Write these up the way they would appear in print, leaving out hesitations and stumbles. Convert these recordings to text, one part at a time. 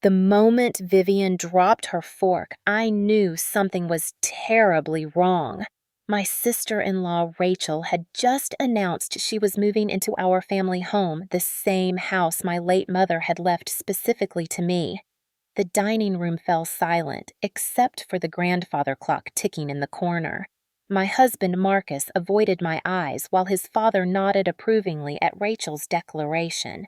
The moment Vivian dropped her fork, I knew something was terribly wrong. My sister-in-law, Rachel, had just announced she was moving into our family home, the same house my late mother had left specifically to me. The dining room fell silent, except for the grandfather clock ticking in the corner. My husband, Marcus, avoided my eyes while his father nodded approvingly at Rachel's declaration.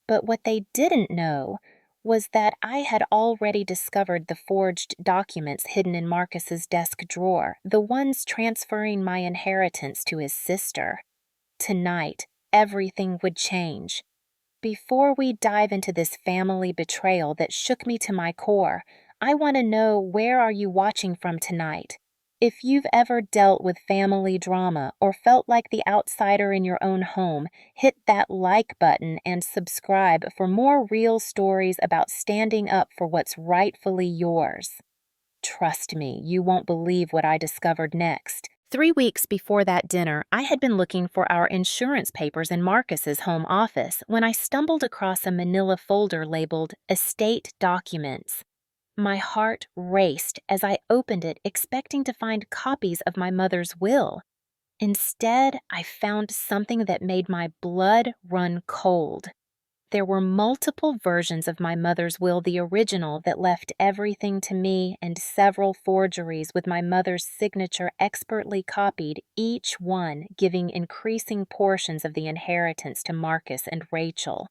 But what they didn't know was that I had already discovered the forged documents hidden in Marcus's desk drawer, the ones transferring my inheritance to his sister. Tonight, everything would change. Before we dive into this family betrayal that shook me to my core, I want to know, where are you watching from tonight? If you've ever dealt with family drama or felt like the outsider in your own home, hit that like button and subscribe for more real stories about standing up for what's rightfully yours. Trust me, you won't believe what I discovered next. 3 weeks before that dinner, I had been looking for our insurance papers in Marcus's home office when I stumbled across a manila folder labeled Estate Documents. My heart raced as I opened it, expecting to find copies of my mother's will. Instead, I found something that made my blood run cold. There were multiple versions of my mother's will, the original that left everything to me, and several forgeries with my mother's signature expertly copied, each one giving increasing portions of the inheritance to Marcus and Rachel.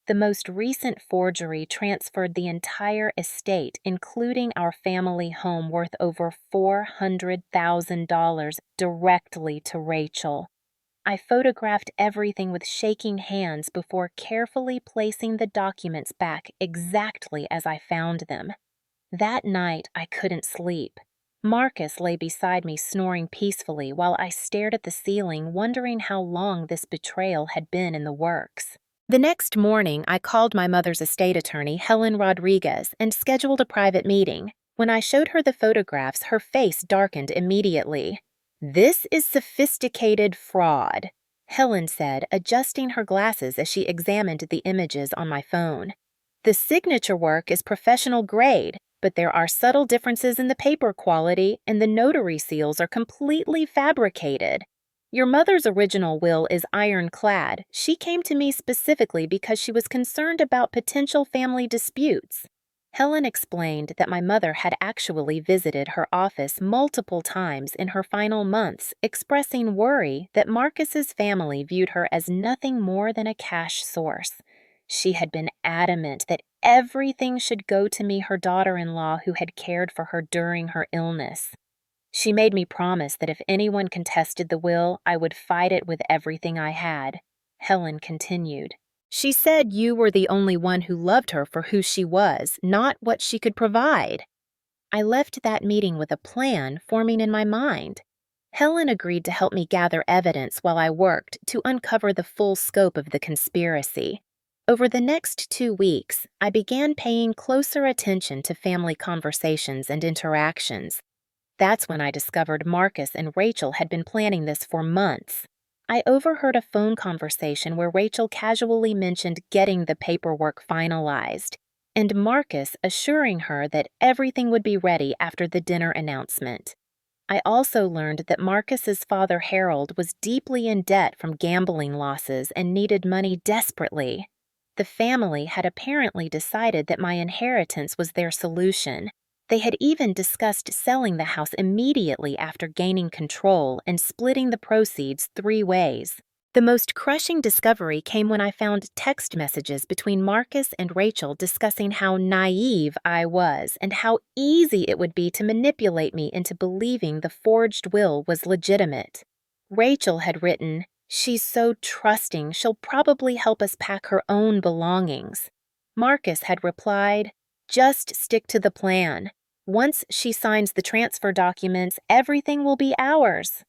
The most recent forgery transferred the entire estate, including our family home worth over $400,000, directly to Rachel. I photographed everything with shaking hands before carefully placing the documents back exactly as I found them. That night, I couldn't sleep. Marcus lay beside me snoring peacefully while I stared at the ceiling, wondering how long this betrayal had been in the works. The next morning, I called my mother's estate attorney, Helen Rodriguez, and scheduled a private meeting. When I showed her the photographs, her face darkened immediately. "This is sophisticated fraud," Helen said, adjusting her glasses as she examined the images on my phone. "The signature work is professional grade, but there are subtle differences in the paper quality, and the notary seals are completely fabricated. Your mother's original will is ironclad. She came to me specifically because she was concerned about potential family disputes." Helen explained that my mother had actually visited her office multiple times in her final months, expressing worry that Marcus's family viewed her as nothing more than a cash source. She had been adamant that everything should go to me, her daughter-in-law, who had cared for her during her illness. She made me promise that if anyone contested the will, I would fight it with everything I had. Helen continued. "She said you were the only one who loved her for who she was, not what she could provide." I left that meeting with a plan forming in my mind. Helen agreed to help me gather evidence while I worked to uncover the full scope of the conspiracy. Over the next 2 weeks, I began paying closer attention to family conversations and interactions. That's when I discovered Marcus and Rachel had been planning this for months. I overheard a phone conversation where Rachel casually mentioned getting the paperwork finalized, and Marcus assuring her that everything would be ready after the dinner announcement. I also learned that Marcus's father, Harold, was deeply in debt from gambling losses and needed money desperately. The family had apparently decided that my inheritance was their solution. They had even discussed selling the house immediately after gaining control and splitting the proceeds 3 ways. The most crushing discovery came when I found text messages between Marcus and Rachel discussing how naive I was and how easy it would be to manipulate me into believing the forged will was legitimate. Rachel had written, "She's so trusting, she'll probably help us pack her own belongings." Marcus had replied, "Just stick to the plan. Once she signs the transfer documents, everything will be ours."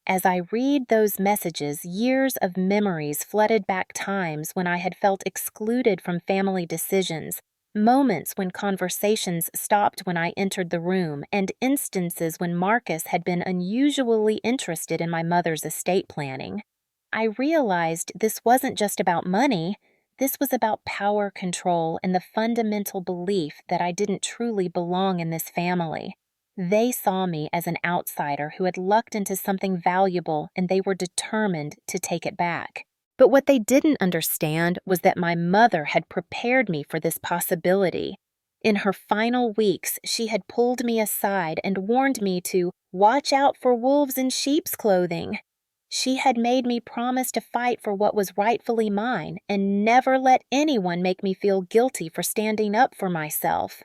As I read those messages, years of memories flooded back, times when I had felt excluded from family decisions, moments when conversations stopped when I entered the room, and instances when Marcus had been unusually interested in my mother's estate planning. I realized this wasn't just about money. This was about power control and the fundamental belief that I didn't truly belong in this family. They saw me as an outsider who had lucked into something valuable and they were determined to take it back. But what they didn't understand was that my mother had prepared me for this possibility. In her final weeks, she had pulled me aside and warned me to watch out for wolves in sheep's clothing. She had made me promise to fight for what was rightfully mine and never let anyone make me feel guilty for standing up for myself.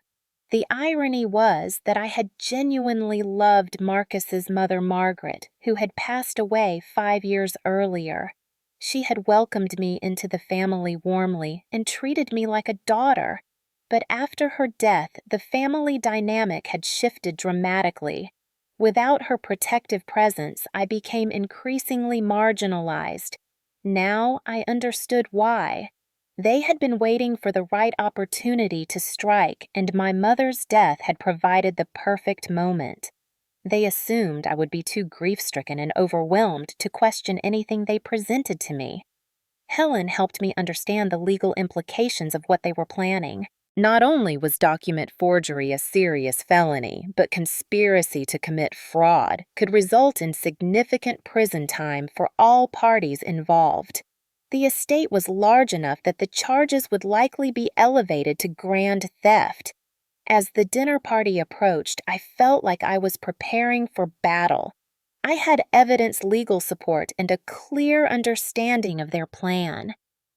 The irony was that I had genuinely loved Marcus's mother, Margaret, who had passed away 5 years earlier. She had welcomed me into the family warmly and treated me like a daughter. But after her death, the family dynamic had shifted dramatically. Without her protective presence, I became increasingly marginalized. Now I understood why. They had been waiting for the right opportunity to strike, and my mother's death had provided the perfect moment. They assumed I would be too grief-stricken and overwhelmed to question anything they presented to me. Helen helped me understand the legal implications of what they were planning. Not only was document forgery a serious felony, but conspiracy to commit fraud could result in significant prison time for all parties involved. The estate was large enough that the charges would likely be elevated to grand theft. As the dinner party approached, I felt like I was preparing for battle. I had evidence legal support and a clear understanding of their plan.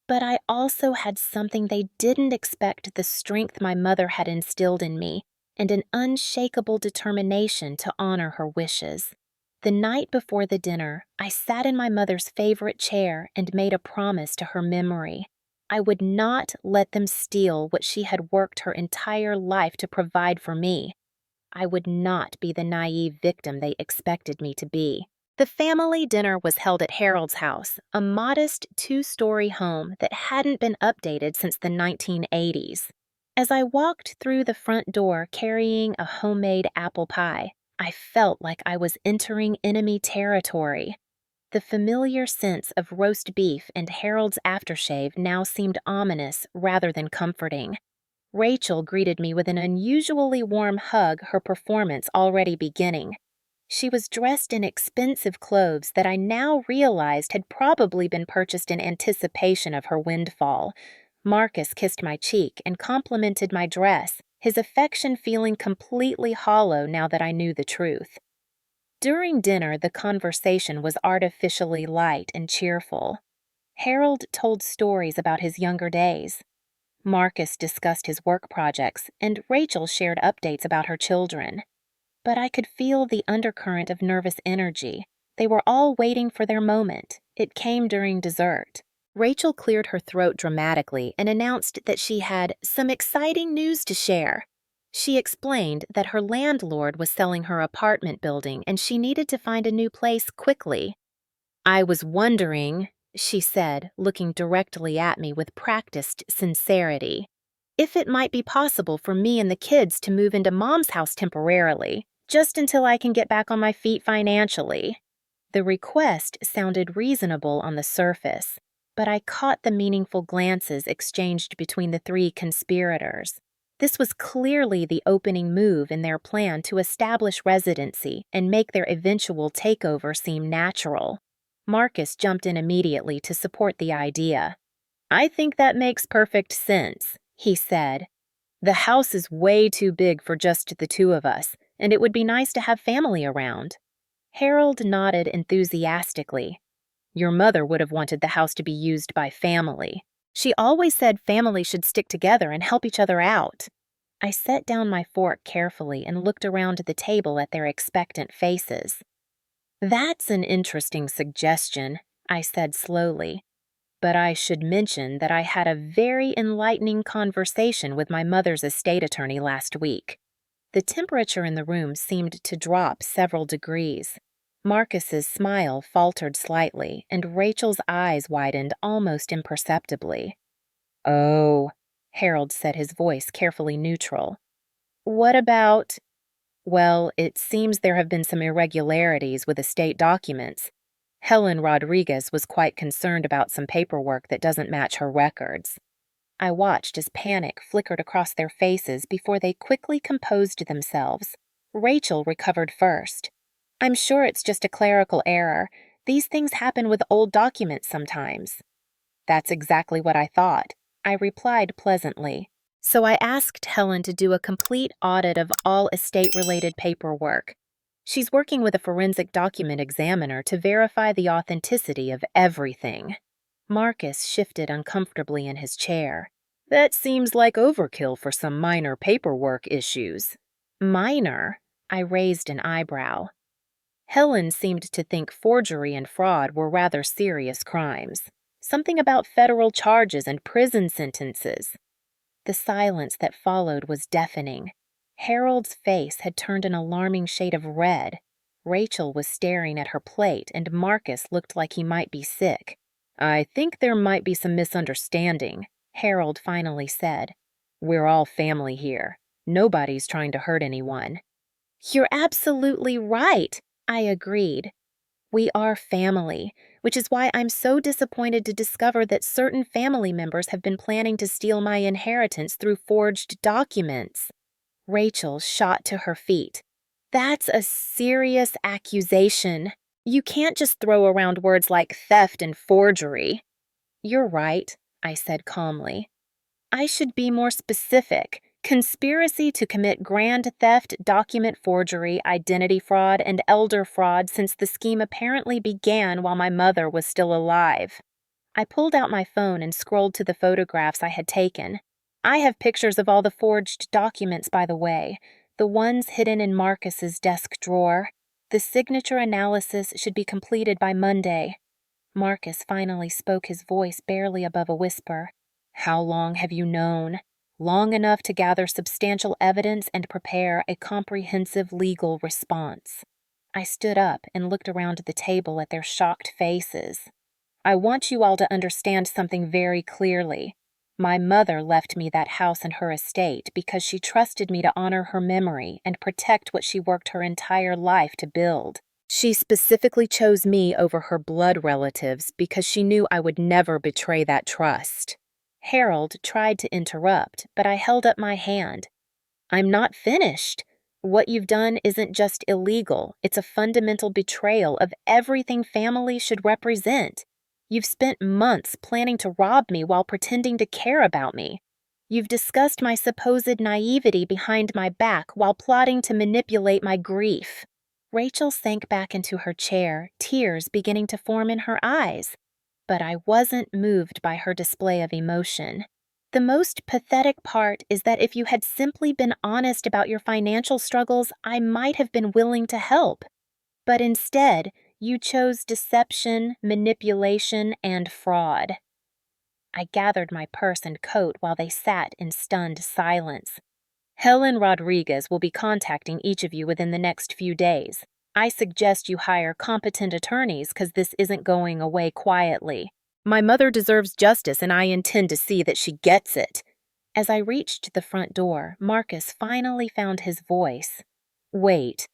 But I also had something they didn't expect: the strength my mother had instilled in me, and an unshakable determination to honor her wishes. The night before the dinner, I sat in my mother's favorite chair and made a promise to her memory. I would not let them steal what she had worked her entire life to provide for me. I would not be the naive victim they expected me to be. The family dinner was held at Harold's house, a modest 2-story home that hadn't been updated since the 1980s. As I walked through the front door carrying a homemade apple pie, I felt like I was entering enemy territory. The familiar sense of roast beef and Harold's aftershave now seemed ominous rather than comforting. Rachel greeted me with an unusually warm hug, her performance already beginning. She was dressed in expensive clothes that I now realized had probably been purchased in anticipation of her windfall. Marcus kissed my cheek and complimented my dress, his affection feeling completely hollow now that I knew the truth. During dinner, the conversation was artificially light and cheerful. Harold told stories about his younger days. Marcus discussed his work projects, and Rachel shared updates about her children. But I could feel the undercurrent of nervous energy. They were all waiting for their moment. It came during dessert. Rachel cleared her throat dramatically and announced that she had some exciting news to share. She explained that her landlord was selling her apartment building and she needed to find a new place quickly. "I was wondering," she said, looking directly at me with practiced sincerity, "if it might be possible for me and the kids to move into Mom's house temporarily, just until I can get back on my feet financially." The request sounded reasonable on the surface, but I caught the meaningful glances exchanged between the 3 conspirators. This was clearly the opening move in their plan to establish residency and make their eventual takeover seem natural. Marcus jumped in immediately to support the idea. "I think that makes perfect sense," he said. "The house is way too big for just the 2 of us, and it would be nice to have family around." Harold nodded enthusiastically. "Your mother would have wanted the house to be used by family. She always said family should stick together and help each other out." I set down my fork carefully and looked around the table at their expectant faces. "That's an interesting suggestion," I said slowly. "But I should mention that I had a very enlightening conversation with my mother's estate attorney last week." The temperature in the room seemed to drop several degrees. Marcus's smile faltered slightly, and Rachel's eyes widened almost imperceptibly. "Oh," Harold said, his voice carefully neutral. "What about—" "Well, it seems there have been some irregularities with estate documents. Helen Rodriguez was quite concerned about some paperwork that doesn't match her records. I watched as panic flickered across their faces before they quickly composed themselves. Rachel recovered first. I'm sure it's just a clerical error. These things happen with old documents sometimes. That's exactly what I thought. I replied pleasantly. So I asked Helen to do a complete audit of all estate-related paperwork. She's working with a forensic document examiner to verify the authenticity of everything. Marcus shifted uncomfortably in his chair. That seems like overkill for some minor paperwork issues. Minor? I raised an eyebrow. Helen seemed to think forgery and fraud were rather serious crimes. Something about federal charges and prison sentences. The silence that followed was deafening. Harold's face had turned an alarming shade of red. Rachel was staring at her plate, and Marcus looked like he might be sick. I think there might be some misunderstanding, Harold finally said. We're all family here. Nobody's trying to hurt anyone. You're absolutely right, I agreed. We are family, which is why I'm so disappointed to discover that certain family members have been planning to steal my inheritance through forged documents. Rachel shot to her feet. That's a serious accusation. You can't just throw around words like theft and forgery. You're right, I said calmly. I should be more specific. Conspiracy to commit grand theft, document forgery, identity fraud, and elder fraud since the scheme apparently began while my mother was still alive. I pulled out my phone and scrolled to the photographs I had taken. I have pictures of all the forged documents, by the way, the ones hidden in Marcus's desk drawer. The signature analysis should be completed by Monday. Marcus finally spoke, his voice barely above a whisper. How long have you known? Long enough to gather substantial evidence and prepare a comprehensive legal response. I stood up and looked around the table at their shocked faces. I want you all to understand something very clearly. My mother left me that house and her estate because she trusted me to honor her memory and protect what she worked her entire life to build. She specifically chose me over her blood relatives because she knew I would never betray that trust. Harold tried to interrupt, but I held up my hand. I'm not finished. What you've done isn't just illegal, it's a fundamental betrayal of everything family should represent. You've spent months planning to rob me while pretending to care about me. You've discussed my supposed naivety behind my back while plotting to manipulate my grief. Rachel sank back into her chair, tears beginning to form in her eyes. But I wasn't moved by her display of emotion. The most pathetic part is that if you had simply been honest about your financial struggles, I might have been willing to help. But instead, you chose deception, manipulation, and fraud. I gathered my purse and coat while they sat in stunned silence. Helen Rodriguez will be contacting each of you within the next few days. I suggest you hire competent attorneys because this isn't going away quietly. My mother deserves justice and I intend to see that she gets it. As I reached the front door, Marcus finally found his voice. Wait,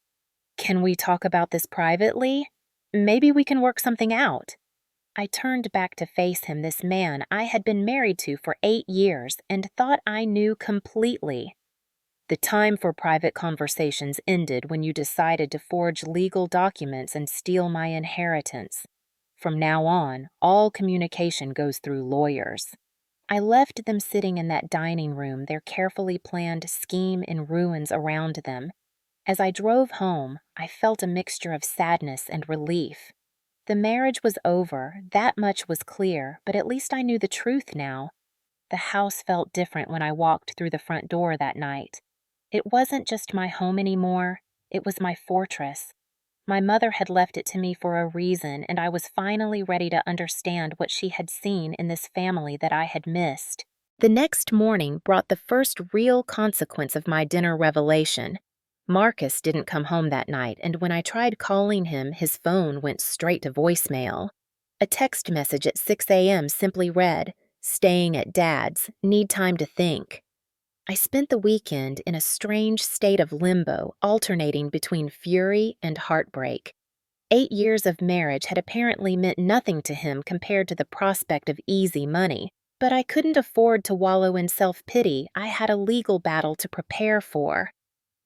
can we talk about this privately? Maybe we can work something out. I turned back to face him, this man I had been married to for 8 years and thought I knew completely. The time for private conversations ended when you decided to forge legal documents and steal my inheritance. From now on, all communication goes through lawyers. I left them sitting in that dining room, their carefully planned scheme in ruins around them. As I drove home, I felt a mixture of sadness and relief. The marriage was over, that much was clear, but at least I knew the truth now. The house felt different when I walked through the front door that night. It wasn't just my home anymore, it was my fortress. My mother had left it to me for a reason, and I was finally ready to understand what she had seen in this family that I had missed. The next morning brought the first real consequence of my dinner revelation. Marcus didn't come home that night, and when I tried calling him, his phone went straight to voicemail. A text message at 6 a.m. simply read, "Staying at Dad's, need time to think." I spent the weekend in a strange state of limbo, alternating between fury and heartbreak. 8 years of marriage had apparently meant nothing to him compared to the prospect of easy money, but I couldn't afford to wallow in self-pity. I had a legal battle to prepare for.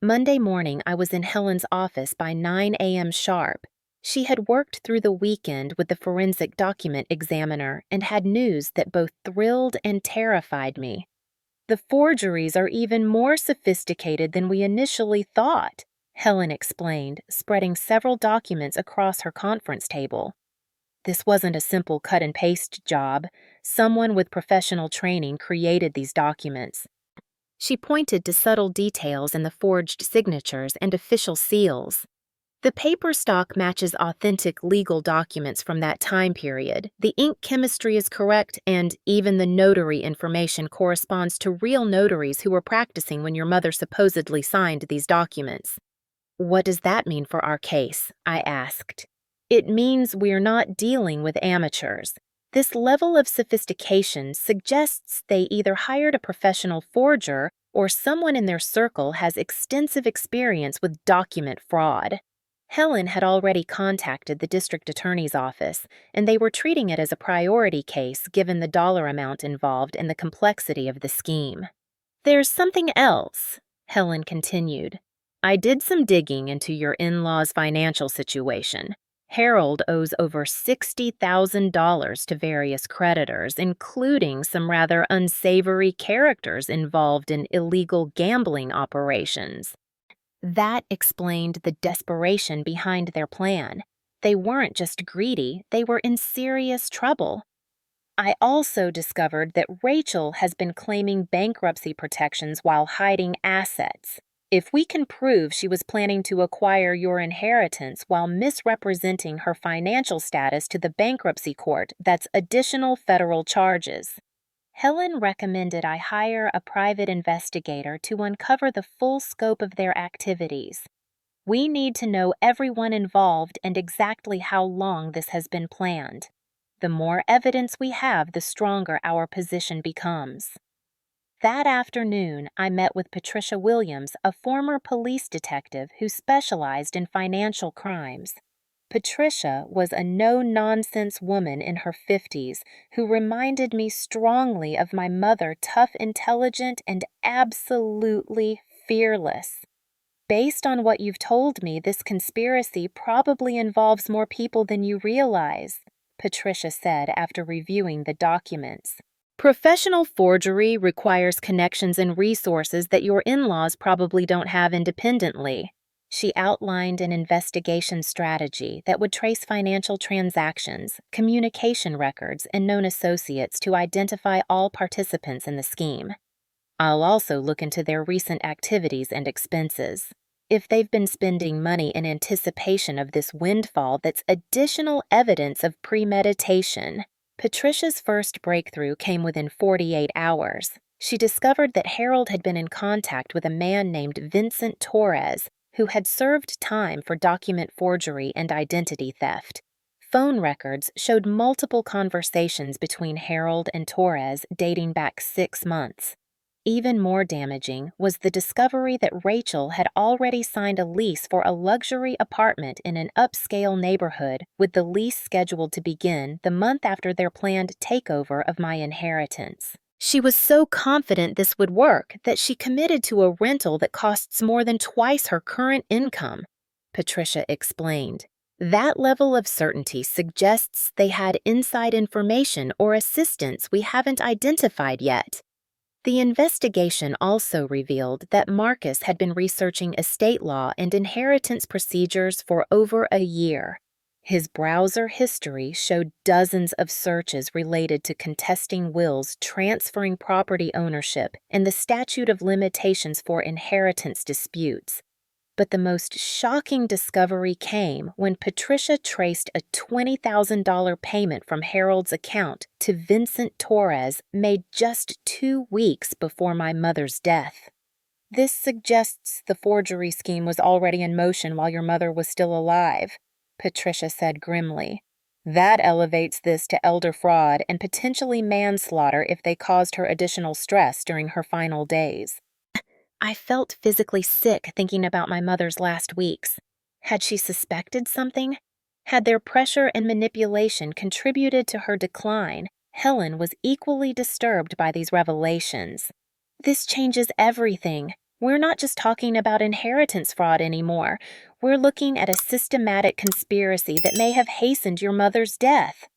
Monday morning, I was in Helen's office by 9 a.m. sharp. She had worked through the weekend with the forensic document examiner and had news that both thrilled and terrified me. "The forgeries are even more sophisticated than we initially thought," Helen explained, spreading several documents across her conference table. "This wasn't a simple cut-and-paste job. Someone with professional training created these documents." She pointed to subtle details in the forged signatures and official seals. "The paper stock matches authentic legal documents from that time period. The ink chemistry is correct, and even the notary information corresponds to real notaries who were practicing when your mother supposedly signed these documents." "What does that mean for our case?" I asked. "It means we're not dealing with amateurs. This level of sophistication suggests they either hired a professional forger or someone in their circle has extensive experience with document fraud." Helen had already contacted the district attorney's office, and they were treating it as a priority case given the dollar amount involved and the complexity of the scheme. "There's something else," Helen continued. "I did some digging into your in-laws' financial situation. Harold owes over $60,000 to various creditors, including some rather unsavory characters involved in illegal gambling operations." That explained the desperation behind their plan. They weren't just greedy, they were in serious trouble. "I also discovered that Rachel has been claiming bankruptcy protections while hiding assets. If we can prove she was planning to acquire your inheritance while misrepresenting her financial status to the bankruptcy court, that's additional federal charges." Helen recommended I hire a private investigator to uncover the full scope of their activities. "We need to know everyone involved and exactly how long this has been planned. The more evidence we have, the stronger our position becomes." That afternoon, I met with Patricia Williams, a former police detective who specialized in financial crimes. Patricia was a no-nonsense woman in her 50s who reminded me strongly of my mother, tough, intelligent, and absolutely fearless. "Based on what you've told me, this conspiracy probably involves more people than you realize," Patricia said after reviewing the documents. "Professional forgery requires connections and resources that your in-laws probably don't have independently." She outlined an investigation strategy that would trace financial transactions, communication records, and known associates to identify all participants in the scheme. "I'll also look into their recent activities and expenses. If they've been spending money in anticipation of this windfall, that's additional evidence of premeditation." Patricia's first breakthrough came within 48 hours. She discovered that Harold had been in contact with a man named Vincent Torres, who had served time for document forgery and identity theft. Phone records showed multiple conversations between Harold and Torres dating back 6 months. Even more damaging was the discovery that Rachel had already signed a lease for a luxury apartment in an upscale neighborhood, with the lease scheduled to begin the month after their planned takeover of my inheritance. She was so confident this would work that she committed to a rental that costs more than twice her current income, Patricia explained. That level of certainty suggests they had inside information or assistance we haven't identified yet. The investigation also revealed that Marcus had been researching estate law and inheritance procedures for over a year. His browser history showed dozens of searches related to contesting wills, transferring property ownership, and the statute of limitations for inheritance disputes. But the most shocking discovery came when Patricia traced a $20,000 payment from Harold's account to Vincent Torres made just 2 weeks before my mother's death. "This suggests the forgery scheme was already in motion while your mother was still alive," Patricia said grimly. "That elevates this to elder fraud and potentially manslaughter if they caused her additional stress during her final days." I felt physically sick thinking about my mother's last weeks. Had she suspected something? Had their pressure and manipulation contributed to her decline, Helen was equally disturbed by these revelations. This changes everything. We're not just talking about inheritance fraud anymore. We're looking at a systematic conspiracy that may have hastened your mother's death.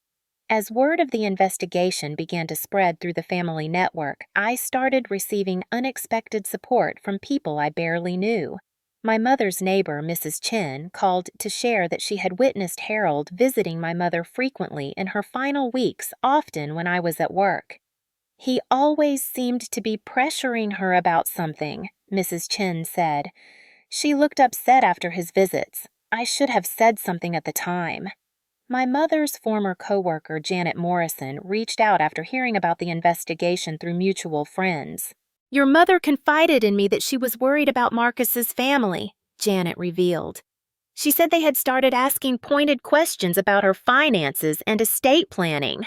As word of the investigation began to spread through the family network, I started receiving unexpected support from people I barely knew. My mother's neighbor, Mrs. Chen, called to share that she had witnessed Harold visiting my mother frequently in her final weeks, often when I was at work. He always seemed to be pressuring her about something, Mrs. Chen said. She looked upset after his visits. I should have said something at the time. My mother's former coworker, Janet Morrison, reached out after hearing about the investigation through mutual friends. Your mother confided in me that she was worried about Marcus's family, Janet revealed. She said they had started asking pointed questions about her finances and estate planning.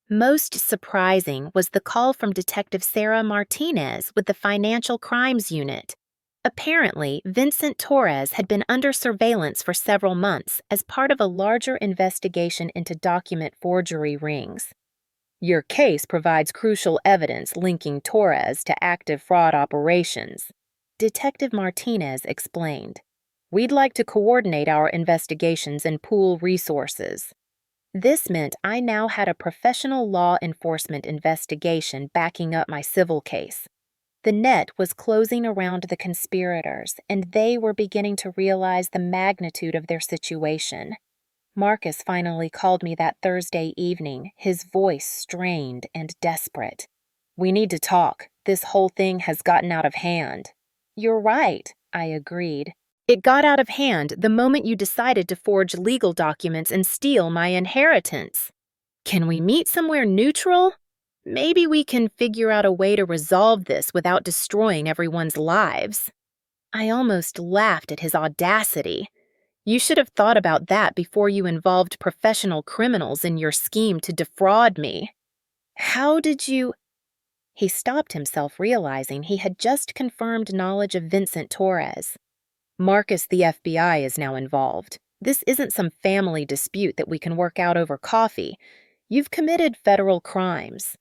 Most surprising was the call from Detective Sarah Martinez with the Financial Crimes Unit. Apparently, Vincent Torres had been under surveillance for several months as part of a larger investigation into document forgery rings. Your case provides crucial evidence linking Torres to active fraud operations, Detective Martinez explained. We'd like to coordinate our investigations and pool resources. This meant I now had a professional law enforcement investigation backing up my civil case. The net was closing around the conspirators, and they were beginning to realize the magnitude of their situation. Marcus finally called me that Thursday evening, his voice strained and desperate. We need to talk. This whole thing has gotten out of hand. You're right, I agreed. It got out of hand the moment you decided to forge legal documents and steal my inheritance. Can we meet somewhere neutral? Maybe we can figure out a way to resolve this without destroying everyone's lives. I almost laughed at his audacity. You should have thought about that before you involved professional criminals in your scheme to defraud me. How did you... He stopped himself, realizing he had just confirmed knowledge of Vincent Torres. Marcus, the FBI, is now involved. This isn't some family dispute that we can work out over coffee. You've committed federal crimes.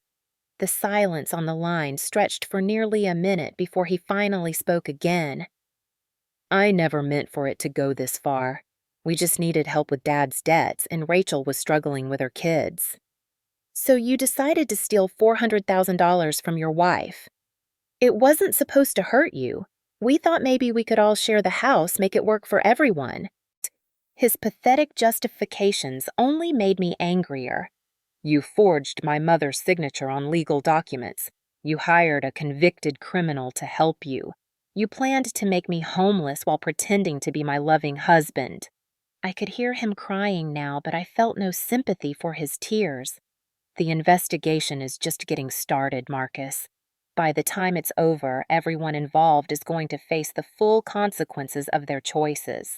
The silence on the line stretched for nearly a minute before he finally spoke again. I never meant for it to go this far. We just needed help with Dad's debts, and Rachel was struggling with her kids. So you decided to steal $400,000 from your wife. It wasn't supposed to hurt you. We thought maybe we could all share the house, make it work for everyone. His pathetic justifications only made me angrier. You forged my mother's signature on legal documents. You hired a convicted criminal to help you. You planned to make me homeless while pretending to be my loving husband. I could hear him crying now, but I felt no sympathy for his tears. The investigation is just getting started, Marcus. By the time it's over, everyone involved is going to face the full consequences of their choices.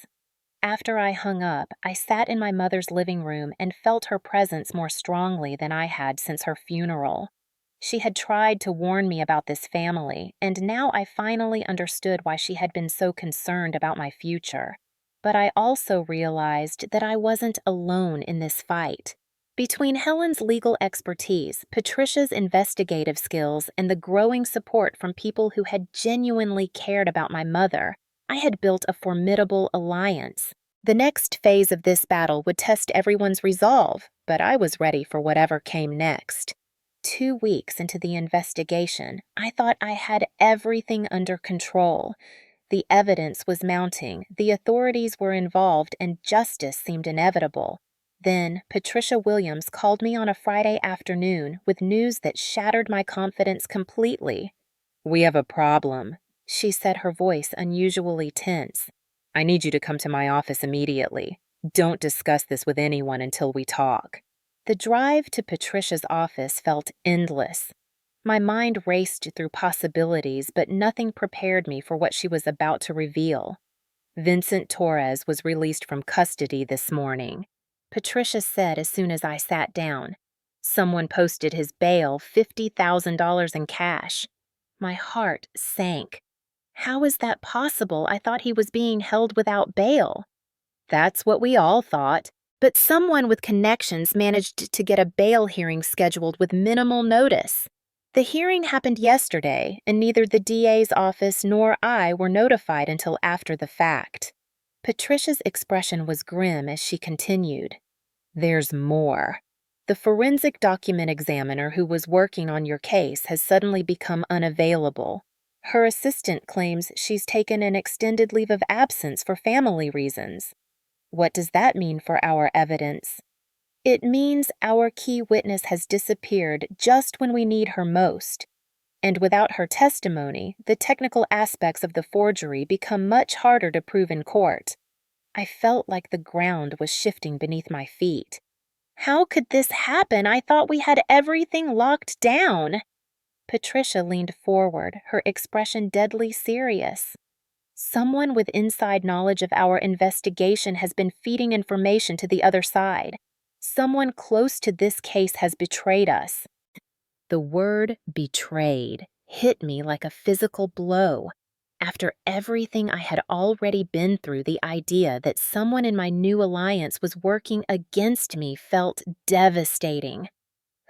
After I hung up, I sat in my mother's living room and felt her presence more strongly than I had since her funeral. She had tried to warn me about this family, and now I finally understood why she had been so concerned about my future. But I also realized that I wasn't alone in this fight. Between Helen's legal expertise, Patricia's investigative skills, and the growing support from people who had genuinely cared about my mother, I had built a formidable alliance. The next phase of this battle would test everyone's resolve, but I was ready for whatever came next. 2 weeks into the investigation, I thought I had everything under control. The evidence was mounting, the authorities were involved, and justice seemed inevitable. Then, Patricia Williams called me on a Friday afternoon with news that shattered my confidence completely. We have a problem, she said, her voice unusually tense. I need you to come to my office immediately. Don't discuss this with anyone until we talk. The drive to Patricia's office felt endless. My mind raced through possibilities, but nothing prepared me for what she was about to reveal. Vincent Torres was released from custody this morning, Patricia said as soon as I sat down. Someone posted his bail, $50,000 in cash. My heart sank. How is that possible? I thought he was being held without bail. That's what we all thought, but someone with connections managed to get a bail hearing scheduled with minimal notice. The hearing happened yesterday, and neither the DA's office nor I were notified until after the fact. Patricia's expression was grim as she continued. There's more. The forensic document examiner who was working on your case has suddenly become unavailable. Her assistant claims she's taken an extended leave of absence for family reasons. What does that mean for our evidence? It means our key witness has disappeared just when we need her most. And without her testimony, the technical aspects of the forgery become much harder to prove in court. I felt like the ground was shifting beneath my feet. How could this happen? I thought we had everything locked down. Patricia leaned forward, her expression deadly serious. Someone with inside knowledge of our investigation has been feeding information to the other side. Someone close to this case has betrayed us. The word betrayed hit me like a physical blow. After everything I had already been through, the idea that someone in my new alliance was working against me felt devastating.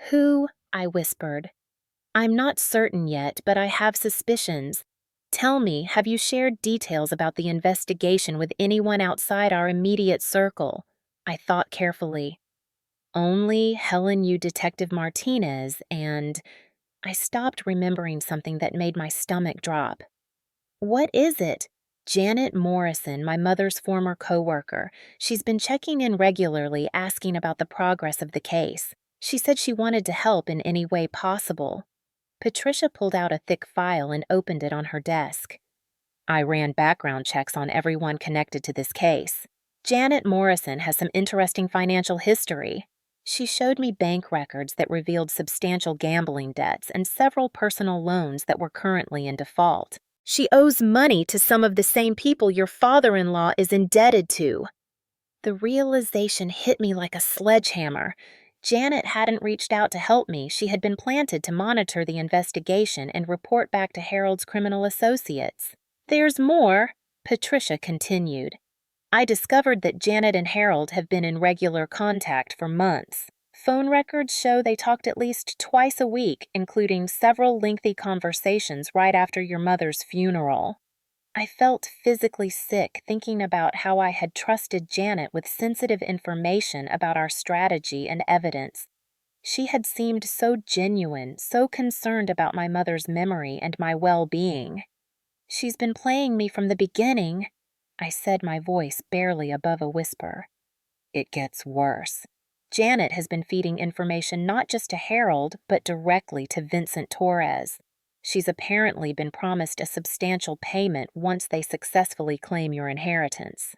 Who? I whispered. I'm not certain yet, but I have suspicions. Tell me, have you shared details about the investigation with anyone outside our immediate circle? I thought carefully. Only Helen Yu Detective Martinez, and I stopped remembering something that made my stomach drop. What is it? Janet Morrison, my mother's former coworker. She's been checking in regularly, asking about the progress of the case. She said she wanted to help in any way possible. Patricia pulled out a thick file and opened it on her desk. I ran background checks on everyone connected to this case. Janet Morrison has some interesting financial history. She showed me bank records that revealed substantial gambling debts and several personal loans that were currently in default. She owes money to some of the same people your father-in-law is indebted to. The realization hit me like a sledgehammer. Janet hadn't reached out to help me. She had been planted to monitor the investigation and report back to Harold's criminal associates. There's more, Patricia continued. I discovered that Janet and Harold have been in regular contact for months. Phone records show they talked at least twice a week, including several lengthy conversations right after your mother's funeral. I felt physically sick thinking about how I had trusted Janet with sensitive information about our strategy and evidence. She had seemed so genuine, so concerned about my mother's memory and my well-being. She's been playing me from the beginning, I said, my voice barely above a whisper. It gets worse. Janet has been feeding information not just to Harold, but directly to Vincent Torres. She's apparently been promised a substantial payment once they successfully claim your inheritance.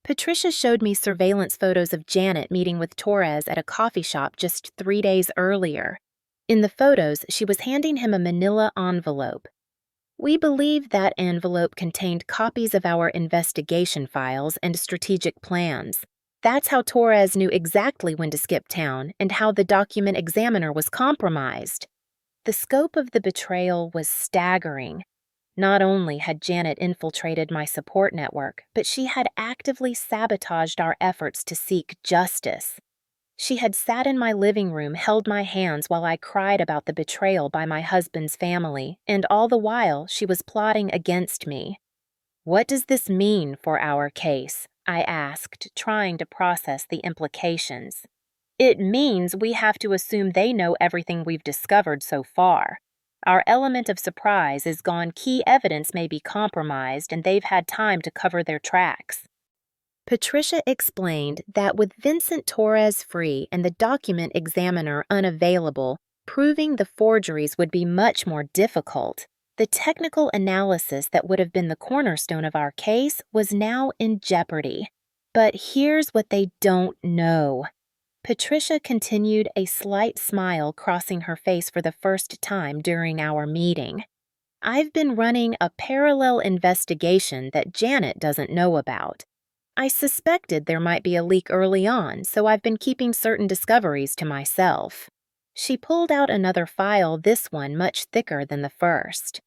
Patricia showed me surveillance photos of Janet meeting with Torres at a coffee shop just 3 days earlier. In the photos, she was handing him a manila envelope. We believe that envelope contained copies of our investigation files and strategic plans. That's how Torres knew exactly when to skip town and how the document examiner was compromised. The scope of the betrayal was staggering. Not only had Janet infiltrated my support network, but she had actively sabotaged our efforts to seek justice. She had sat in my living room, held my hands while I cried about the betrayal by my husband's family, and all the while she was plotting against me. What does this mean for our case? I asked, trying to process the implications. It means we have to assume they know everything we've discovered so far. Our element of surprise is gone. Key evidence may be compromised, and they've had time to cover their tracks. Patricia explained that with Vincent Torres free and the document examiner unavailable, proving the forgeries would be much more difficult. The technical analysis that would have been the cornerstone of our case was now in jeopardy. But here's what they don't know. Patricia continued, a slight smile crossing her face for the first time during our meeting. I've been running a parallel investigation that Janet doesn't know about. I suspected there might be a leak early on, so I've been keeping certain discoveries to myself. She pulled out another file, this one much thicker than the first.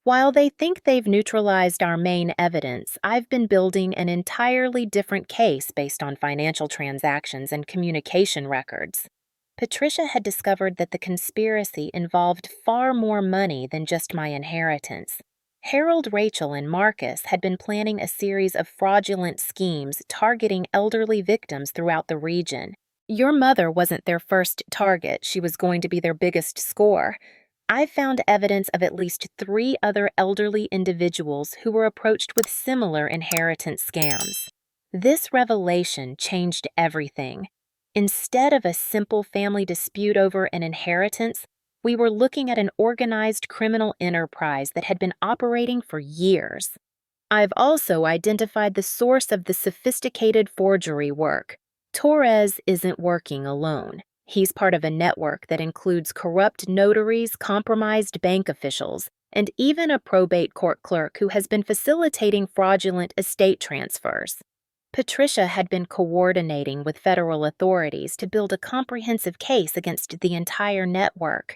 While they think they've neutralized our main evidence, I've been building an entirely different case based on financial transactions and communication records. Patricia had discovered that the conspiracy involved far more money than just my inheritance. Harold, Rachel, and Marcus had been planning a series of fraudulent schemes targeting elderly victims throughout the region. Your mother wasn't their first target, she was going to be their biggest score. I found evidence of at least 3 other elderly individuals who were approached with similar inheritance scams. This revelation changed everything. Instead of a simple family dispute over an inheritance, we were looking at an organized criminal enterprise that had been operating for years. I've also identified the source of the sophisticated forgery work. Torres isn't working alone. He's part of a network that includes corrupt notaries, compromised bank officials, and even a probate court clerk who has been facilitating fraudulent estate transfers. Patricia had been coordinating with federal authorities to build a comprehensive case against the entire network.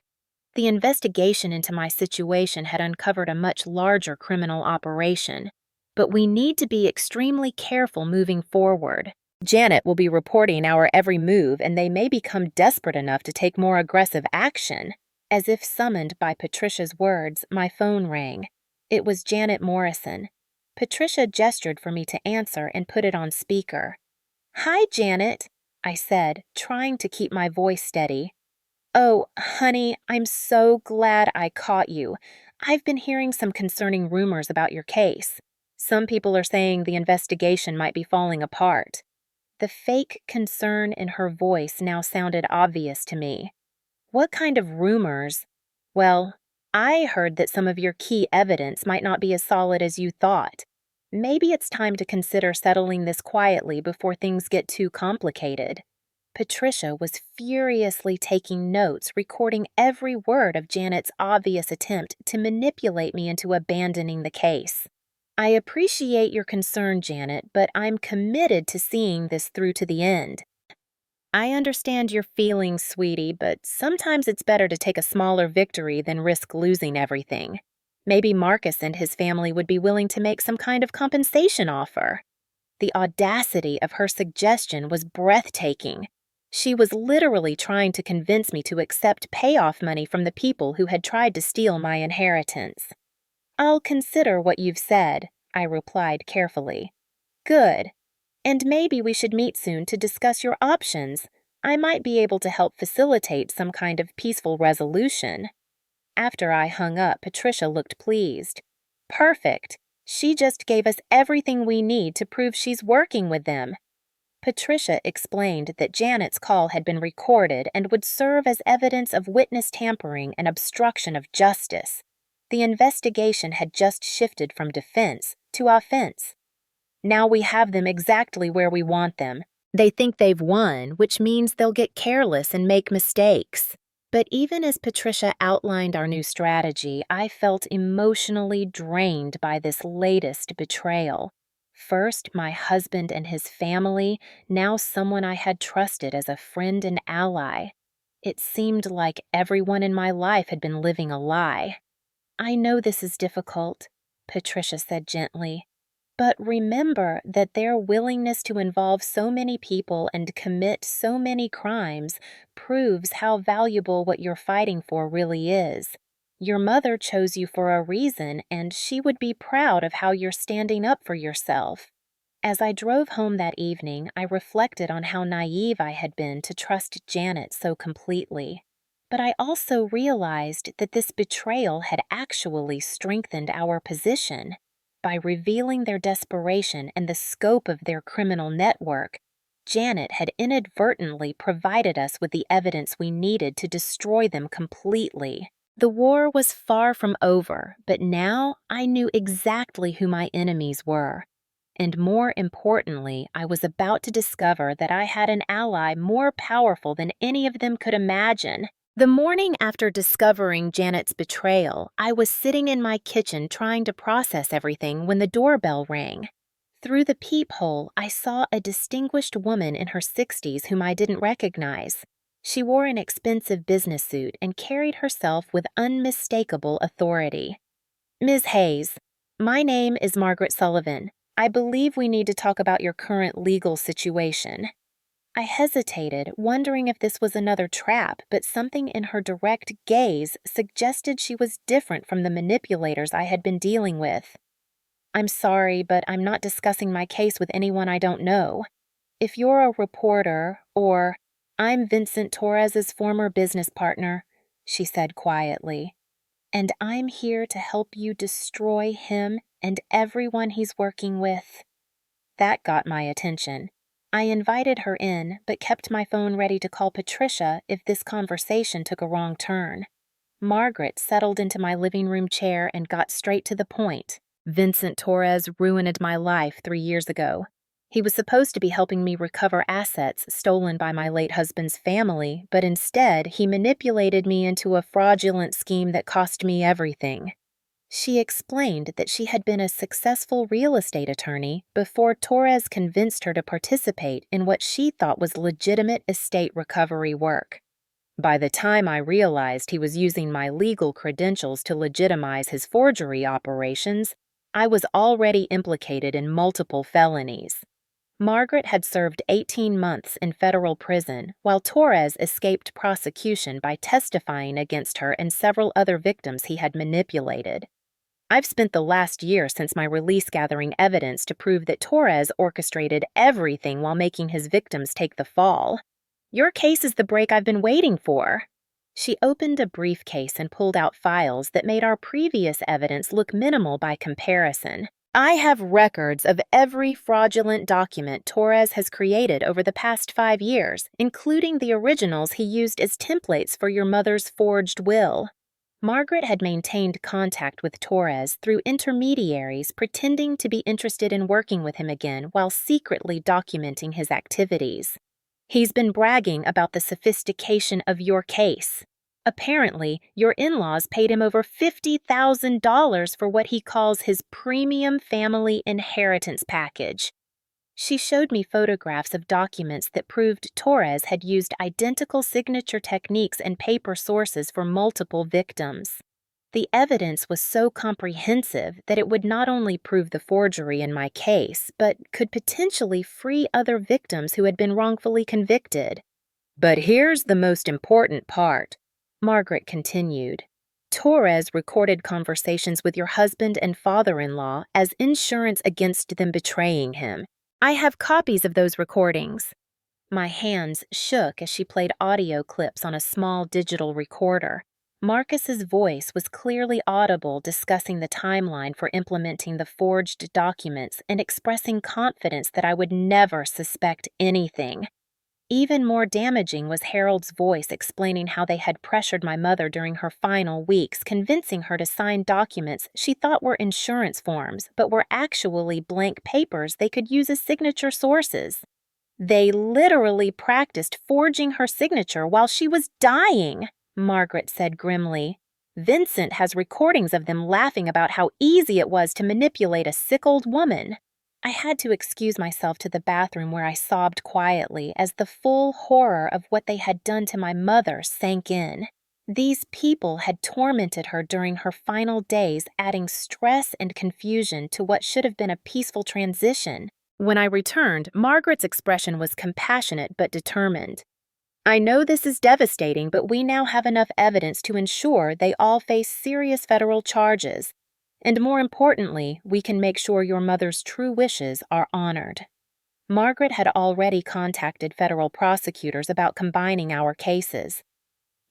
The investigation into my situation had uncovered a much larger criminal operation, but we need to be extremely careful moving forward. Janet will be reporting our every move, and they may become desperate enough to take more aggressive action. As if summoned by Patricia's words, my phone rang. It was Janet Morrison. Patricia gestured for me to answer and put it on speaker. "Hi, Janet," I said, trying to keep my voice steady. "Oh, honey, I'm so glad I caught you. I've been hearing some concerning rumors about your case. Some people are saying the investigation might be falling apart." The fake concern in her voice now sounded obvious to me. "What kind of rumors?" "Well, I heard that some of your key evidence might not be as solid as you thought. Maybe it's time to consider settling this quietly before things get too complicated." Patricia was furiously taking notes, recording every word of Janet's obvious attempt to manipulate me into abandoning the case. "I appreciate your concern, Janet, but I'm committed to seeing this through to the end. I understand your feelings, sweetie, but sometimes it's better to take a smaller victory than risk losing everything. Maybe Marcus and his family would be willing to make some kind of compensation offer." The audacity of her suggestion was breathtaking. She was literally trying to convince me to accept payoff money from the people who had tried to steal my inheritance. "I'll consider what you've said," I replied carefully. "Good. And maybe we should meet soon to discuss your options. I might be able to help facilitate some kind of peaceful resolution." After I hung up, Patricia looked pleased. "Perfect. She just gave us everything we need to prove she's working with them." Patricia explained that Janet's call had been recorded and would serve as evidence of witness tampering and obstruction of justice. The investigation had just shifted from defense to offense. Now we have them exactly where we want them. They think they've won, which means they'll get careless and make mistakes. But even as Patricia outlined our new strategy, I felt emotionally drained by this latest betrayal. First, my husband and his family, now someone I had trusted as a friend and ally. It seemed like everyone in my life had been living a lie. "I know this is difficult," Patricia said gently. "But remember that their willingness to involve so many people and commit so many crimes proves how valuable what you're fighting for really is. Your mother chose you for a reason, and she would be proud of how you're standing up for yourself." As I drove home that evening, I reflected on how naive I had been to trust Janet so completely. But I also realized that this betrayal had actually strengthened our position. By revealing their desperation and the scope of their criminal network, Janet had inadvertently provided us with the evidence we needed to destroy them completely. The war was far from over, but now I knew exactly who my enemies were. And more importantly, I was about to discover that I had an ally more powerful than any of them could imagine. The morning after discovering Janet's betrayal, I was sitting in my kitchen trying to process everything when the doorbell rang. Through the peephole, I saw a distinguished woman in her 60s whom I didn't recognize. She wore an expensive business suit and carried herself with unmistakable authority. Ms. Hayes, my name is Margaret Sullivan. I believe we need to talk about your current legal situation. I hesitated, wondering if this was another trap, but something in her direct gaze suggested she was different from the manipulators I had been dealing with. I'm sorry, but I'm not discussing my case with anyone I don't know. If you're a reporter, or I'm Vincent Torres's former business partner, she said quietly, and I'm here to help you destroy him and everyone he's working with. That got my attention. I invited her in, but kept my phone ready to call Patricia if this conversation took a wrong turn. Margaret settled into my living room chair and got straight to the point. Vincent Torres ruined my life 3 years ago. He was supposed to be helping me recover assets stolen by my late husband's family, but instead he manipulated me into a fraudulent scheme that cost me everything. She explained that she had been a successful real estate attorney before Torres convinced her to participate in what she thought was legitimate estate recovery work. By the time I realized he was using my legal credentials to legitimize his forgery operations, I was already implicated in multiple felonies. Margaret had served 18 months in federal prison, while Torres escaped prosecution by testifying against her and several other victims he had manipulated. I've spent the last year since my release gathering evidence to prove that Torres orchestrated everything while making his victims take the fall. Your case is the break I've been waiting for. She opened a briefcase and pulled out files that made our previous evidence look minimal by comparison. I have records of every fraudulent document Torres has created over the past 5 years, including the originals he used as templates for your mother's forged will. Margaret had maintained contact with Torres through intermediaries pretending to be interested in working with him again while secretly documenting his activities. He's been bragging about the sophistication of your case. Apparently, your in-laws paid him over $50,000 for what he calls his premium family inheritance package. She showed me photographs of documents that proved Torres had used identical signature techniques and paper sources for multiple victims. The evidence was so comprehensive that it would not only prove the forgery in my case, but could potentially free other victims who had been wrongfully convicted. But here's the most important part, Margaret continued. Torres recorded conversations with your husband and father-in-law as insurance against them betraying him. I have copies of those recordings. My hands shook as she played audio clips on a small digital recorder. Marcus's voice was clearly audible discussing the timeline for implementing the forged documents and expressing confidence that I would never suspect anything. Even more damaging was Harold's voice explaining how they had pressured my mother during her final weeks, convincing her to sign documents she thought were insurance forms, but were actually blank papers they could use as signature sources. They literally practiced forging her signature while she was dying, Margaret said grimly. Vincent has recordings of them laughing about how easy it was to manipulate a sick old woman. I had to excuse myself to the bathroom where I sobbed quietly as the full horror of what they had done to my mother sank in. These people had tormented her during her final days, adding stress and confusion to what should have been a peaceful transition. When I returned, Margaret's expression was compassionate but determined. I know this is devastating, but we now have enough evidence to ensure they all face serious federal charges. And more importantly, we can make sure your mother's true wishes are honored. Margaret had already contacted federal prosecutors about combining our cases.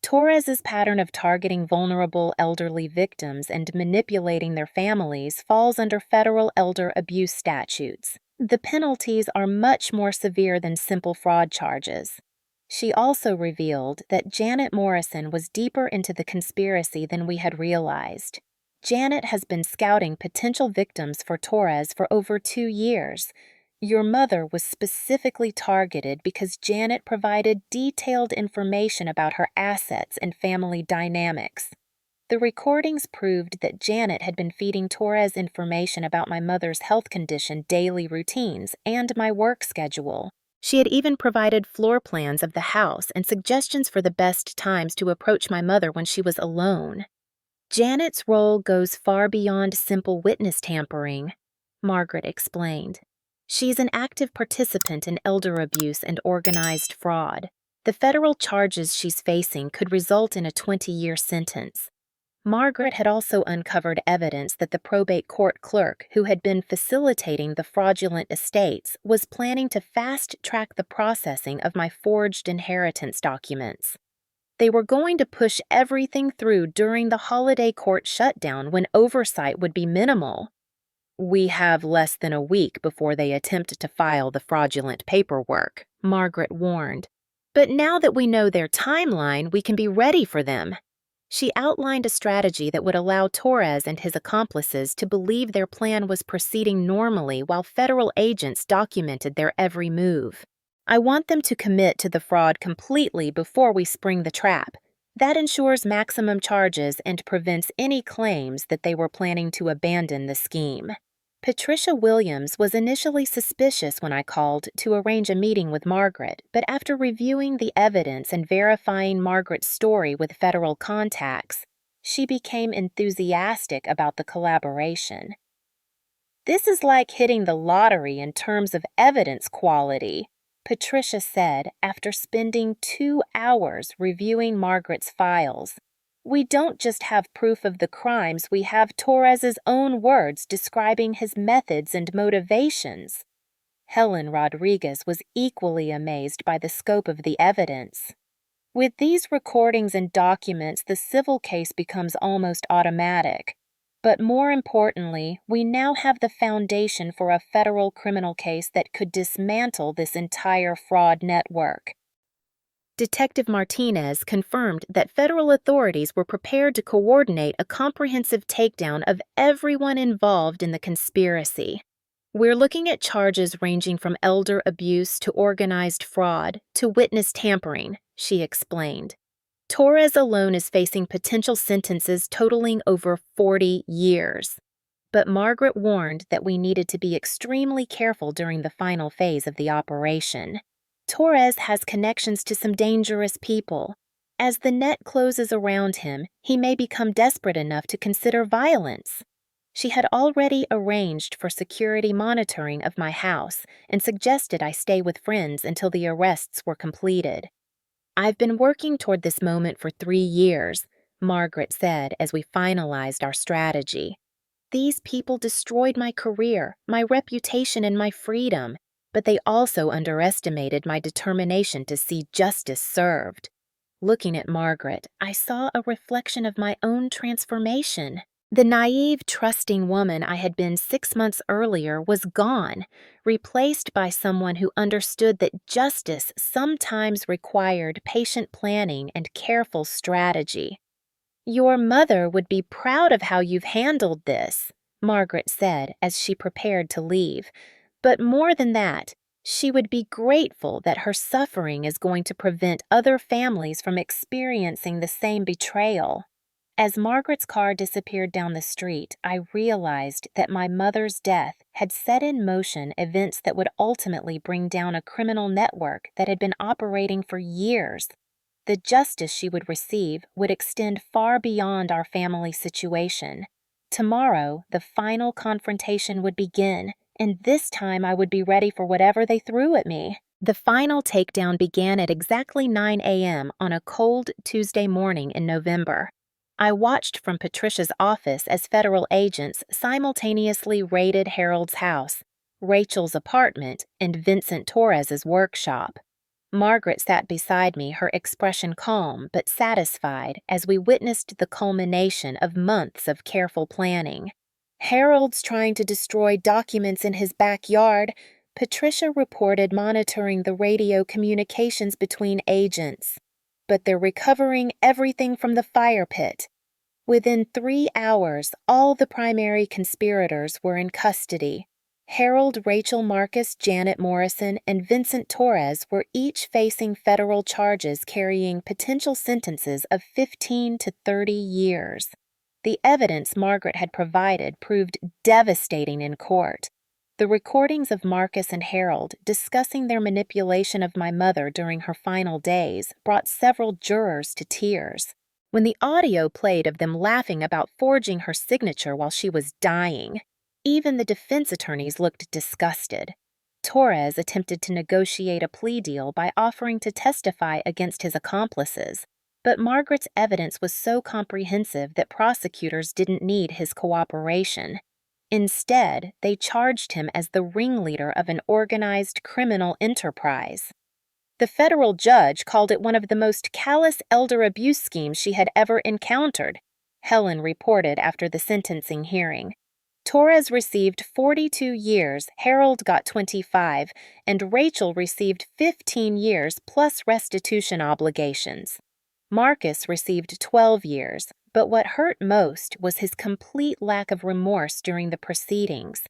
Torres's pattern of targeting vulnerable elderly victims and manipulating their families falls under federal elder abuse statutes. The penalties are much more severe than simple fraud charges. She also revealed that Janet Morrison was deeper into the conspiracy than we had realized. Janet has been scouting potential victims for Torres for over 2 years. Your mother was specifically targeted because Janet provided detailed information about her assets and family dynamics. The recordings proved that Janet had been feeding Torres information about my mother's health condition, daily routines, and my work schedule. She had even provided floor plans of the house and suggestions for the best times to approach my mother when she was alone. Janet's role goes far beyond simple witness tampering, Margaret explained. She's an active participant in elder abuse and organized fraud. The federal charges she's facing could result in a 20-year sentence. Margaret had also uncovered evidence that the probate court clerk who had been facilitating the fraudulent estates was planning to fast-track the processing of my forged inheritance documents. They were going to push everything through during the holiday court shutdown when oversight would be minimal. We have less than a week before they attempt to file the fraudulent paperwork, Margaret warned. But now that we know their timeline, we can be ready for them. She outlined a strategy that would allow Torres and his accomplices to believe their plan was proceeding normally while federal agents documented their every move. I want them to commit to the fraud completely before we spring the trap. That ensures maximum charges and prevents any claims that they were planning to abandon the scheme. Patricia Williams was initially suspicious when I called to arrange a meeting with Margaret, but after reviewing the evidence and verifying Margaret's story with federal contacts, she became enthusiastic about the collaboration. "This is like hitting the lottery in terms of evidence quality," Patricia said after spending 2 hours reviewing Margaret's files. "We don't just have proof of the crimes, we have Torres's own words describing his methods and motivations." Helen Rodriguez was equally amazed by the scope of the evidence. "With these recordings and documents, the civil case becomes almost automatic. But more importantly, we now have the foundation for a federal criminal case that could dismantle this entire fraud network." Detective Martinez confirmed that federal authorities were prepared to coordinate a comprehensive takedown of everyone involved in the conspiracy. "We're looking at charges ranging from elder abuse to organized fraud to witness tampering," she explained. "Torres alone is facing potential sentences totaling over 40 years. But Margaret warned that we needed to be extremely careful during the final phase of the operation. Torres has connections to some dangerous people. As the net closes around him, he may become desperate enough to consider violence." She had already arranged for security monitoring of my house and suggested I stay with friends until the arrests were completed. "I've been working toward this moment for 3 years," Margaret said as we finalized our strategy. "These people destroyed my career, my reputation, and my freedom, but they also underestimated my determination to see justice served." Looking at Margaret, I saw a reflection of my own transformation. The naive, trusting woman I had been 6 months earlier was gone, replaced by someone who understood that justice sometimes required patient planning and careful strategy. "Your mother would be proud of how you've handled this," Margaret said as she prepared to leave. "But more than that, she would be grateful that her suffering is going to prevent other families from experiencing the same betrayal." As Margaret's car disappeared down the street, I realized that my mother's death had set in motion events that would ultimately bring down a criminal network that had been operating for years. The justice she would receive would extend far beyond our family situation. Tomorrow, the final confrontation would begin, and this time I would be ready for whatever they threw at me. The final takedown began at exactly 9 a.m. on a cold Tuesday morning in November. I watched from Patricia's office as federal agents simultaneously raided Harold's house, Rachel's apartment, and Vincent Torres's workshop. Margaret sat beside me, her expression calm but satisfied as we witnessed the culmination of months of careful planning. "Harold's trying to destroy documents in his backyard," Patricia reported, monitoring the radio communications between agents. "But they're recovering everything from the fire pit." Within 3 hours, all the primary conspirators were in custody. Harold, Rachel Marcus, Janet Morrison, and Vincent Torres were each facing federal charges carrying potential sentences of 15 to 30 years. The evidence Margaret had provided proved devastating in court. The recordings of Marcus and Harold discussing their manipulation of my mother during her final days brought several jurors to tears. When the audio played of them laughing about forging her signature while she was dying, even the defense attorneys looked disgusted. Torres attempted to negotiate a plea deal by offering to testify against his accomplices, but Margaret's evidence was so comprehensive that prosecutors didn't need his cooperation. Instead, they charged him as the ringleader of an organized criminal enterprise. The federal judge called it one of the most callous elder abuse schemes she had ever encountered, Helen reported after the sentencing hearing. Torres received 42 years, Harold got 25, and Rachel received 15 years plus restitution obligations. Marcus received 12 years, but what hurt most was his complete lack of remorse during the proceedings.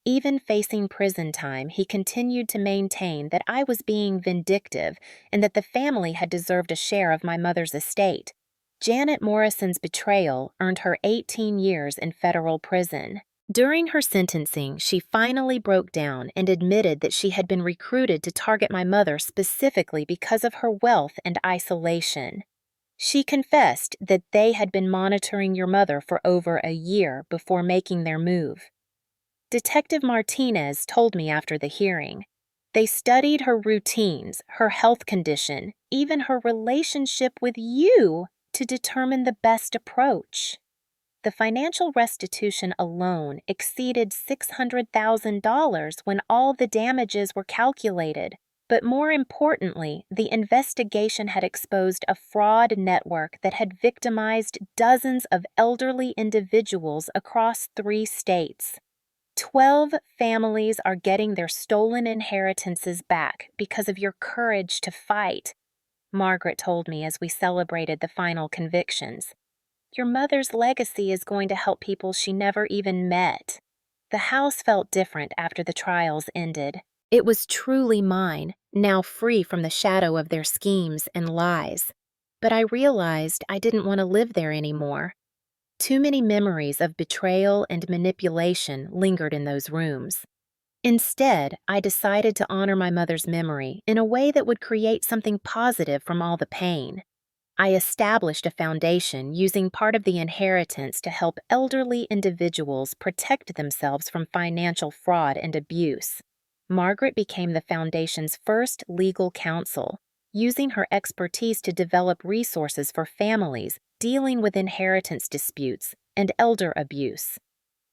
Even facing prison time, he continued to maintain that I was being vindictive and that the family had deserved a share of my mother's estate. Janet Morrison's betrayal earned her 18 years in federal prison. During her sentencing, she finally broke down and admitted that she had been recruited to target my mother specifically because of her wealth and isolation. She confessed that they had been monitoring your mother for over a year before making their move. Detective Martinez told me after the hearing. They studied her routines, her health condition, even her relationship with you to determine the best approach. The financial restitution alone exceeded $600,000 when all the damages were calculated. But more importantly, the investigation had exposed a fraud network that had victimized dozens of elderly individuals across 3 states. 12 families are getting their stolen inheritances back because of your courage to fight, Margaret told me as we celebrated the final convictions. Your mother's legacy is going to help people she never even met. The house felt different after the trials ended. It was truly mine, now free from the shadow of their schemes and lies. But I realized I didn't want to live there anymore. Too many memories of betrayal and manipulation lingered in those rooms. Instead, I decided to honor my mother's memory in a way that would create something positive from all the pain. I established a foundation using part of the inheritance to help elderly individuals protect themselves from financial fraud and abuse. Margaret became the foundation's first legal counsel, using her expertise to develop resources for families dealing with inheritance disputes and elder abuse.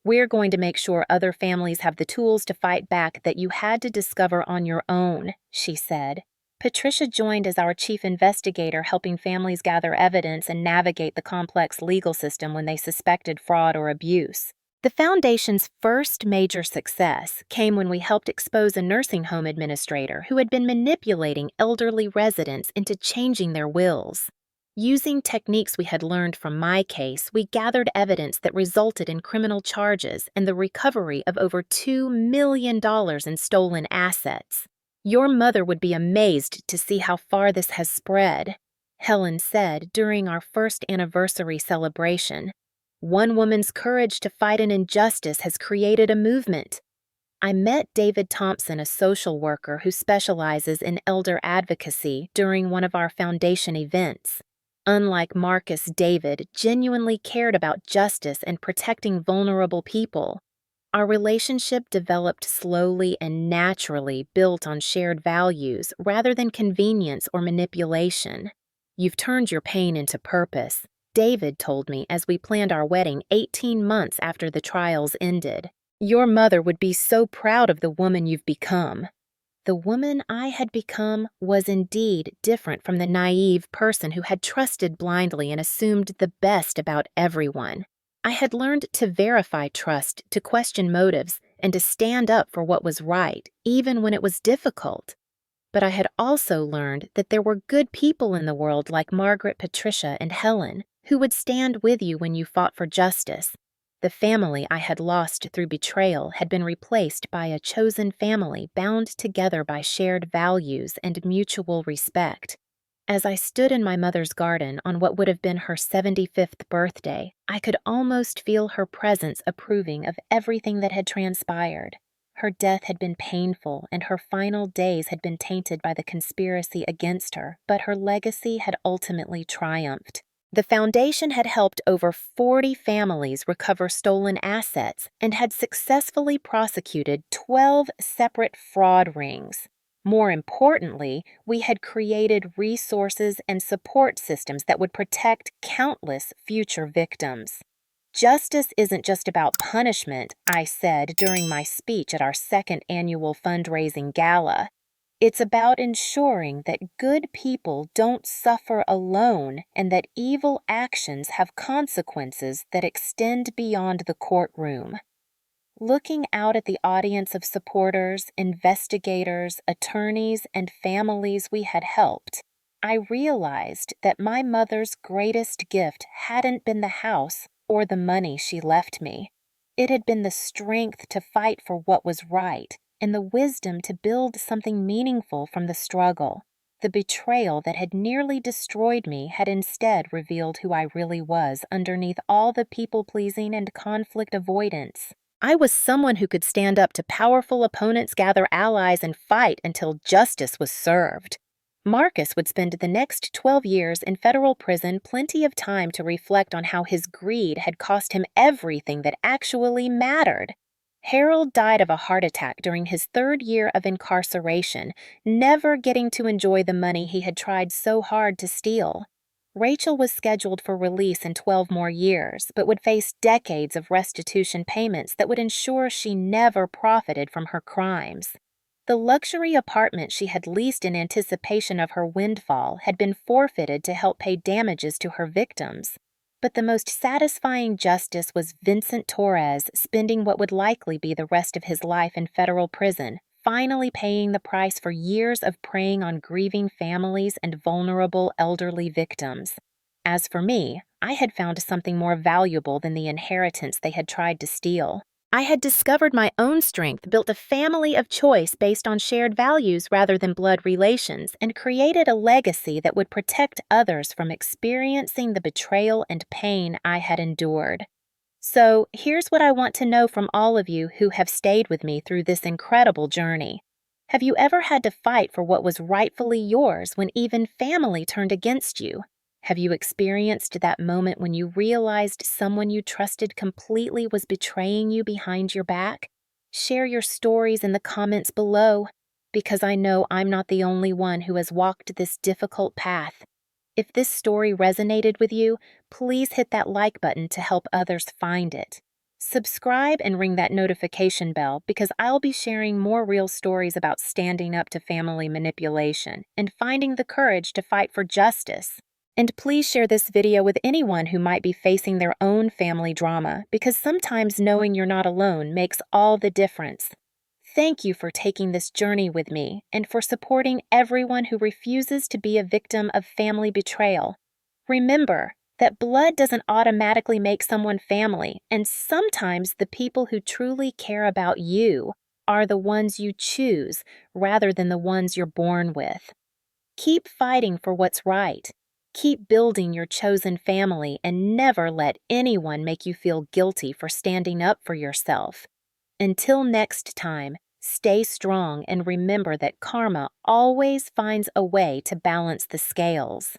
We're going to make sure other families have the tools to fight back that you had to discover on your own, she said. Patricia joined as our chief investigator, helping families gather evidence and navigate the complex legal system when they suspected fraud or abuse. The Foundation's first major success came when we helped expose a nursing home administrator who had been manipulating elderly residents into changing their wills. Using techniques we had learned from my case, we gathered evidence that resulted in criminal charges and the recovery of over $2 million in stolen assets. Your mother would be amazed to see how far this has spread, Helen said during our first anniversary celebration. One woman's courage to fight an injustice has created a movement. I met David Thompson, a social worker who specializes in elder advocacy, during one of our foundation events. Unlike Marcus, David genuinely cared about justice and protecting vulnerable people. Our relationship developed slowly and naturally, built on shared values rather than convenience or manipulation. You've turned your pain into purpose, David told me as we planned our wedding 18 months after the trials ended. Your mother would be so proud of the woman you've become. The woman I had become was indeed different from the naive person who had trusted blindly and assumed the best about everyone. I had learned to verify trust, to question motives, and to stand up for what was right, even when it was difficult. But I had also learned that there were good people in the world like Margaret, Patricia, and Helen, who would stand with you when you fought for justice. The family I had lost through betrayal had been replaced by a chosen family bound together by shared values and mutual respect. As I stood in my mother's garden on what would have been her 75th birthday, I could almost feel her presence approving of everything that had transpired. Her death had been painful, and her final days had been tainted by the conspiracy against her, but her legacy had ultimately triumphed. The foundation had helped over 40 families recover stolen assets and had successfully prosecuted 12 separate fraud rings. More importantly, we had created resources and support systems that would protect countless future victims. Justice isn't just about punishment, I said during my speech at our second annual fundraising gala. It's about ensuring that good people don't suffer alone and that evil actions have consequences that extend beyond the courtroom. Looking out at the audience of supporters, investigators, attorneys, and families we had helped, I realized that my mother's greatest gift hadn't been the house or the money she left me. It had been the strength to fight for what was right and the wisdom to build something meaningful from the struggle. The betrayal that had nearly destroyed me had instead revealed who I really was underneath all the people-pleasing and conflict avoidance. I was someone who could stand up to powerful opponents, gather allies, and fight until justice was served. Marcus would spend the next 12 years in federal prison, plenty of time to reflect on how his greed had cost him everything that actually mattered. Harold died of a heart attack during his third year of incarceration, never getting to enjoy the money he had tried so hard to steal. Rachel was scheduled for release in 12 more years, but would face decades of restitution payments that would ensure she never profited from her crimes. The luxury apartment she had leased in anticipation of her windfall had been forfeited to help pay damages to her victims. But the most satisfying justice was Vincent Torres spending what would likely be the rest of his life in federal prison, finally paying the price for years of preying on grieving families and vulnerable elderly victims. As for me, I had found something more valuable than the inheritance they had tried to steal. I had discovered my own strength, built a family of choice based on shared values rather than blood relations, and created a legacy that would protect others from experiencing the betrayal and pain I had endured. So, here's what I want to know from all of you who have stayed with me through this incredible journey. Have you ever had to fight for what was rightfully yours when even family turned against you? Have you experienced that moment when you realized someone you trusted completely was betraying you behind your back? Share your stories in the comments below, because I know I'm not the only one who has walked this difficult path. If this story resonated with you, please hit that like button to help others find it. Subscribe and ring that notification bell because I'll be sharing more real stories about standing up to family manipulation and finding the courage to fight for justice. And please share this video with anyone who might be facing their own family drama, because sometimes knowing you're not alone makes all the difference. Thank you for taking this journey with me and for supporting everyone who refuses to be a victim of family betrayal. Remember that blood doesn't automatically make someone family, and sometimes the people who truly care about you are the ones you choose rather than the ones you're born with. Keep fighting for what's right. Keep building your chosen family and never let anyone make you feel guilty for standing up for yourself. Until next time, stay strong and remember that karma always finds a way to balance the scales.